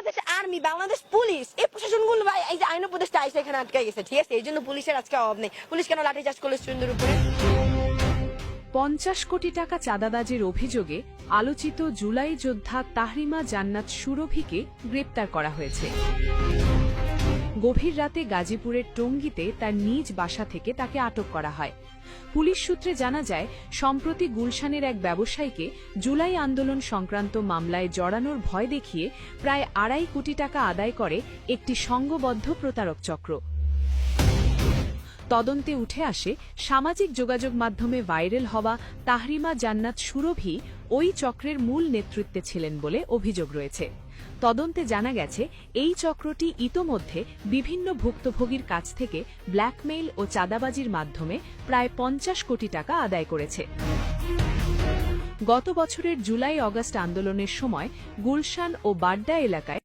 Bangladesh army, Bangladesh police, এই প্রশাসনগুলো ভাই এই যে আইন উপদেষ্টা আইসে এখানে আটকে গেছে, ঠিক আছে? এই জন্য পুলিশের আজকে অভাব নেই। পুলিশ কেন লাঠিচার্জ করলো স্টুডেন্টদের উপরে? 50 কোটি টাকা চাঁদাবাজির অভিযোগে আলোচিত জুলাই যোদ্ধা তাহরিমা জান্নাত সুরভিকে গ্রেপ্তার করা হয়েছে। গভীর রাতে গাজীপুরের টঙ্গীতে তার নিজ বাসা থেকে তাকে আটক করা হয়। পুলিশ সূত্রে জানা যায়, সম্প্রতি গুলশানের এক ব্যবসায়ীকে জুলাই আন্দোলন সংক্রান্ত মামলায় জড়ানোর ভয় দেখিয়ে প্রায় 2.5 কোটি টাকা আদায় করে একটি সংঘবদ্ধ প্রতারক চক্র। তদন্তে উঠে আসে, সামাজিক যোগাযোগ মাধ্যমে ভাইরাল হওয়া তাহরিমা জান্নাত সুরভি ওই চক্রের মূল নেতৃত্বে ছিলেন বলে অভিযোগ রয়েছে। তদন্তে জানা গেছে, এই চক্রটি ইতোমধ্যে বিভিন্ন ভুক্তভোগীর কাছ থেকে ব্ল্যাকমেইল ও চাঁদাবাজির মাধ্যমে প্রায় 50 কোটি টাকা আদায় করেছে। গত বছরের জুলাই-আগস্ট আন্দোলনের সময় গুলশান ও বাড্ডা এলাকায়